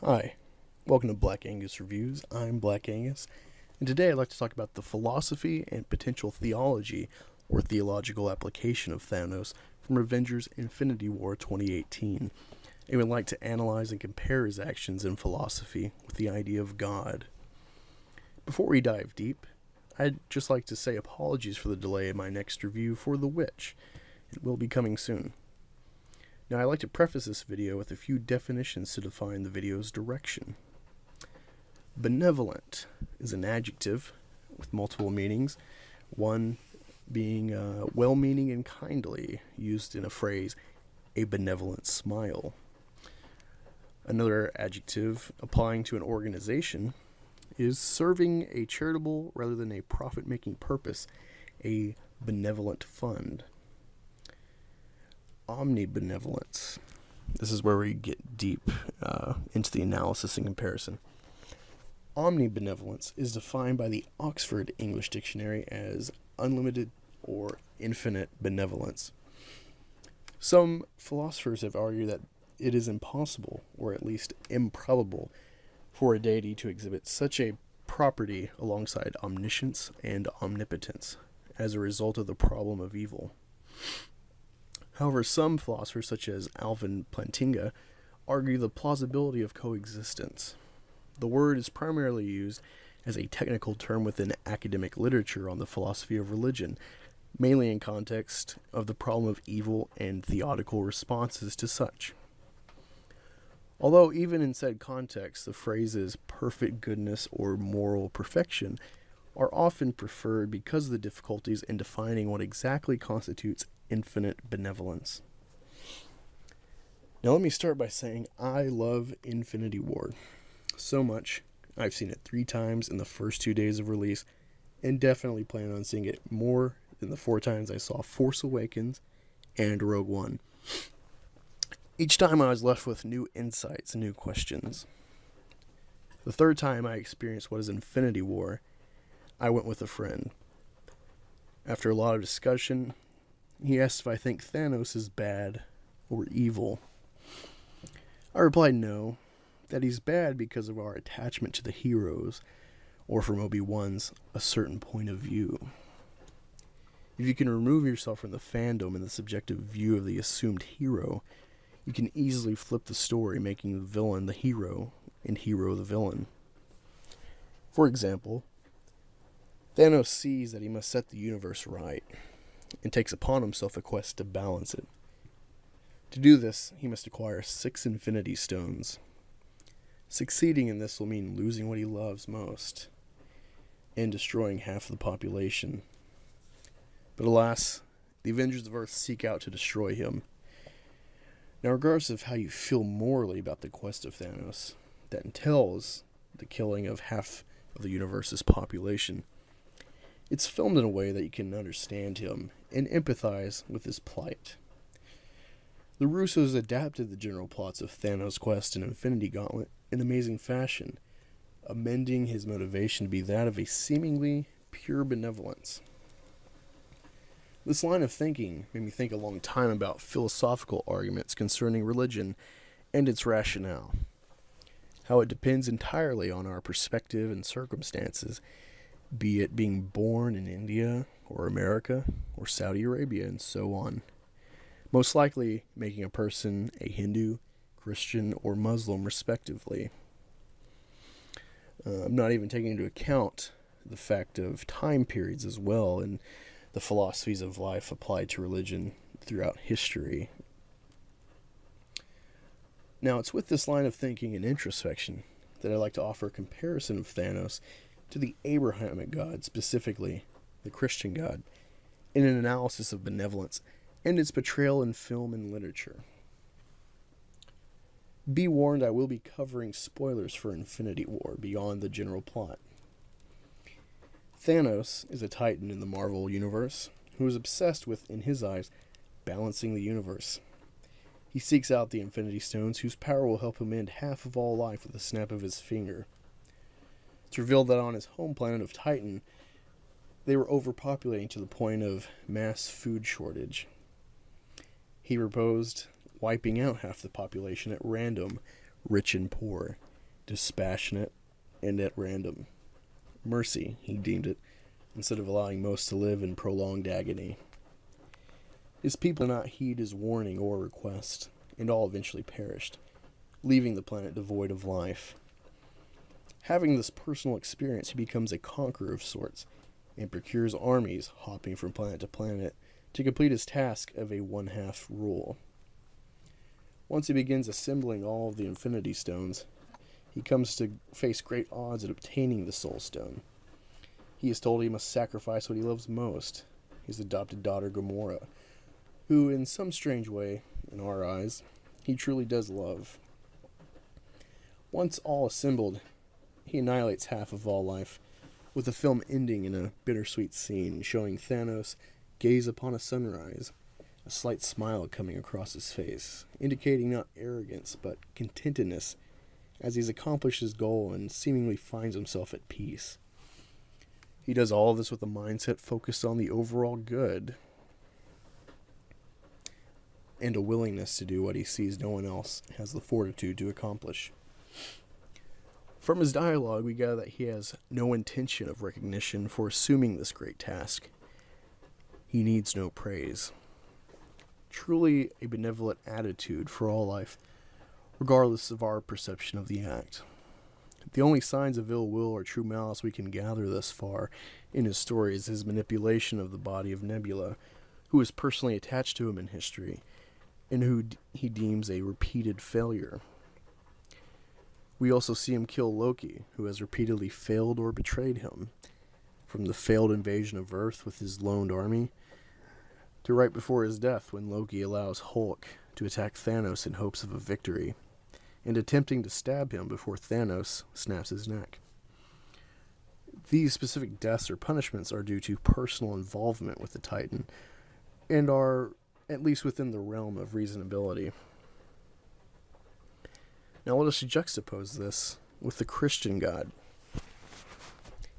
Hi, welcome to Black Angus Reviews. I'm Black Angus, and today I'd like to talk about the philosophy and potential theology or theological application of Thanos from Avengers Infinity War 2018. I would like to analyze and compare his actions and philosophy with the idea of God. Before we dive deep, I'd just like to say apologies for the delay in my next review for The Witch. It will be coming soon. Now, I like to preface this video with a few definitions to define the video's direction. Benevolent is an adjective with multiple meanings, one being well-meaning and kindly, used in a phrase, a benevolent smile. Another adjective applying to an organization is serving a charitable rather than a profit-making purpose, a benevolent fund. Omnibenevolence. This is where we get deep into the analysis and comparison. Omnibenevolence is defined by the Oxford English Dictionary as unlimited or infinite benevolence. Some philosophers have argued that it is impossible, or at least improbable, for a deity to exhibit such a property alongside omniscience and omnipotence as a result of the problem of evil. However, some philosophers, such as Alvin Plantinga, argue the plausibility of coexistence. The word is primarily used as a technical term within academic literature on the philosophy of religion, mainly in context of the problem of evil and theodical responses to such. Although even in said context, the phrases perfect goodness or moral perfection are often preferred because of the difficulties in defining what exactly constitutes infinite benevolence. Now let me start by saying I love Infinity War so much. I've seen it 3 times in the first 2 days of release, and definitely plan on seeing it more than the 4 times I saw Force Awakens and Rogue One. Each time I was left with new insights and new questions. The 3rd time I experienced what is Infinity War, I went with a friend. After a lot of discussion, he asked if I think Thanos is bad or evil. I replied no, that he's bad because of our attachment to the heroes, or from Obi-Wan's a certain point of view. If you can remove yourself from the fandom and the subjective view of the assumed hero, you can easily flip the story, making the villain the hero and hero the villain. For example, Thanos sees that he must set the universe right, and takes upon himself a quest to balance it. To do this, he must acquire 6 Infinity Stones. Succeeding in this will mean losing what he loves most, and destroying half the population. But alas, the Avengers of Earth seek out to destroy him. Now, regardless of how you feel morally about the quest of Thanos, that entails the killing of half of the universe's population, it's filmed in a way that you can understand him and empathize with his plight. The Russos adapted the general plots of Thanos' quest in Infinity Gauntlet in amazing fashion, amending his motivation to be that of a seemingly pure benevolence. This line of thinking made me think a long time about philosophical arguments concerning religion and its rationale, how it depends entirely on our perspective and circumstances, be it being born in India, or America, or Saudi Arabia, and so on. Most likely making a person a Hindu, Christian, or Muslim, respectively. I'm not even taking into account the fact of time periods as well, and the philosophies of life applied to religion throughout history. Now, it's with this line of thinking and introspection that I'd like to offer a comparison of Thanos to the Abrahamic God, specifically the Christian God, in an analysis of benevolence and its portrayal in film and literature. Be warned, I will be covering spoilers for Infinity War beyond the general plot. Thanos is a titan in the Marvel Universe who is obsessed with, in his eyes, balancing the universe. He seeks out the Infinity Stones whose power will help him end half of all life with a snap of his finger. It's revealed that on his home planet of Titan, they were overpopulating to the point of mass food shortage. He proposed wiping out half the population at random, rich and poor, dispassionate, and at random. Mercy, he deemed it, instead of allowing most to live in prolonged agony. His people did not heed his warning or request, and all eventually perished, leaving the planet devoid of life. Having this personal experience, he becomes a conqueror of sorts, and procures armies hopping from planet to planet to complete his task of a one-half rule. Once he begins assembling all of the Infinity Stones, he comes to face great odds at obtaining the Soul Stone. He is told he must sacrifice what he loves most, his adopted daughter Gamora, who, in some strange way, in our eyes, he truly does love. Once all assembled, he annihilates half of all life, with the film ending in a bittersweet scene showing Thanos gaze upon a sunrise, a slight smile coming across his face, indicating not arrogance but contentedness as he's accomplished his goal and seemingly finds himself at peace. He does all of this with a mindset focused on the overall good and a willingness to do what he sees no one else has the fortitude to accomplish. From his dialogue, we gather that he has no intention of recognition for assuming this great task. He needs no praise. Truly a benevolent attitude for all life, regardless of our perception of the act. The only signs of ill will or true malice we can gather thus far in his story is his manipulation of the body of Nebula, who is personally attached to him in history, and who he deems a repeated failure. We also see him kill Loki, who has repeatedly failed or betrayed him, from the failed invasion of Earth with his lone army, to right before his death when Loki allows Hulk to attack Thanos in hopes of a victory, and attempting to stab him before Thanos snaps his neck. These specific deaths or punishments are due to personal involvement with the Titan, and are at least within the realm of reasonability. Now let us juxtapose this with the Christian God.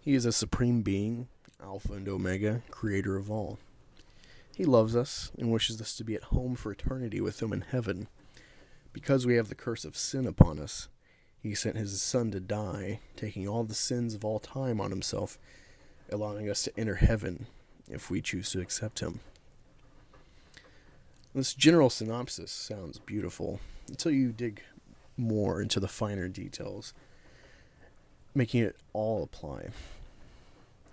He is a supreme being, Alpha and Omega, creator of all. He loves us and wishes us to be at home for eternity with him in heaven. Because we have the curse of sin upon us, he sent his Son to die, taking all the sins of all time on himself, allowing us to enter heaven if we choose to accept him. This general synopsis sounds beautiful until you dig more into the finer details, making it all apply.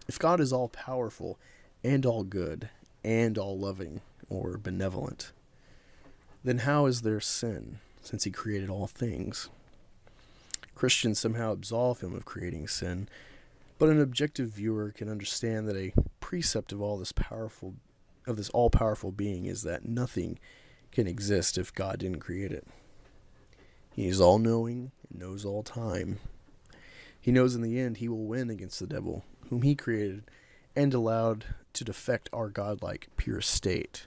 If God is all powerful and all good and all loving or benevolent, then how is there sin, since he created all things? Christians somehow absolve him of creating sin, but an objective viewer can understand that a precept of this all-powerful being is that nothing can exist if God didn't create it. He is all-knowing and knows all time. He knows in the end he will win against the devil, whom he created and allowed to defect our godlike pure state.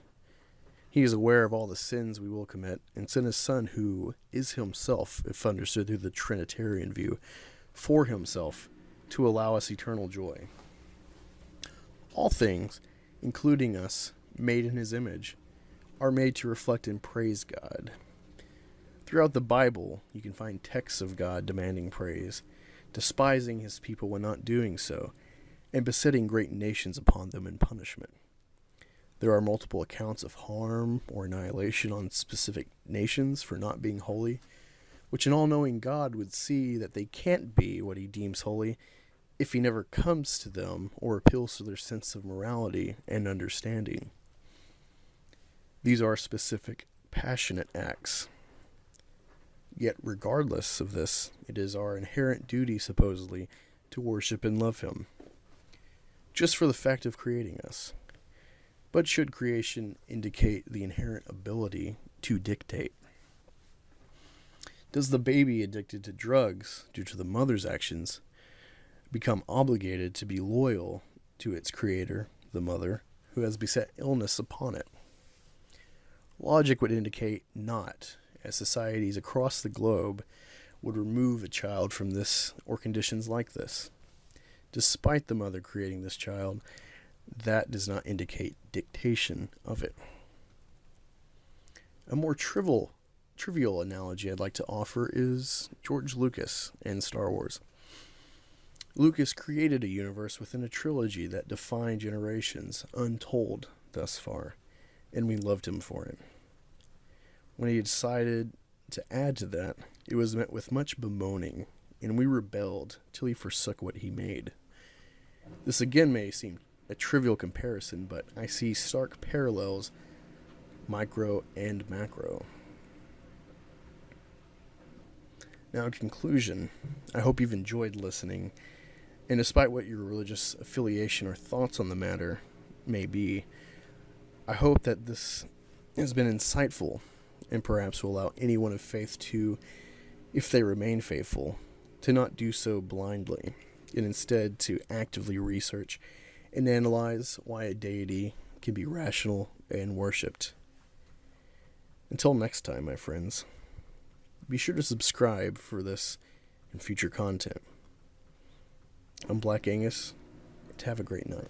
He is aware of all the sins we will commit and sent his Son, who is himself, if understood through the Trinitarian view, for himself to allow us eternal joy. All things, including us, made in his image, are made to reflect and praise God. Throughout the Bible, you can find texts of God demanding praise, despising his people when not doing so, and besetting great nations upon them in punishment. There are multiple accounts of harm or annihilation on specific nations for not being holy, which an all-knowing God would see that they can't be what he deems holy if he never comes to them or appeals to their sense of morality and understanding. These are specific, passionate acts. Yet regardless of this, it is our inherent duty, supposedly, to worship and love him, just for the fact of creating us. But should creation indicate the inherent ability to dictate? Does the baby addicted to drugs due to the mother's actions become obligated to be loyal to its creator, the mother, who has beset illness upon it? Logic would indicate not, as societies across the globe would remove a child from this or conditions like this. Despite the mother creating this child, that does not indicate dictation of it. A more trivial trivial analogy I'd like to offer is George Lucas and Star Wars. Lucas created a universe within a trilogy that defined generations, untold thus far, and we loved him for it. When he decided to add to that, it was met with much bemoaning, and we rebelled till he forsook what he made. This again may seem a trivial comparison, but I see stark parallels, micro and macro. Now, in conclusion, I hope you've enjoyed listening, and despite what your religious affiliation or thoughts on the matter may be, I hope that this has been insightful and perhaps will allow anyone of faith to, if they remain faithful, to not do so blindly, and instead to actively research and analyze why a deity can be rational and worshipped. Until next time, my friends, be sure to subscribe for this and future content. I'm Black Angus, and have a great night.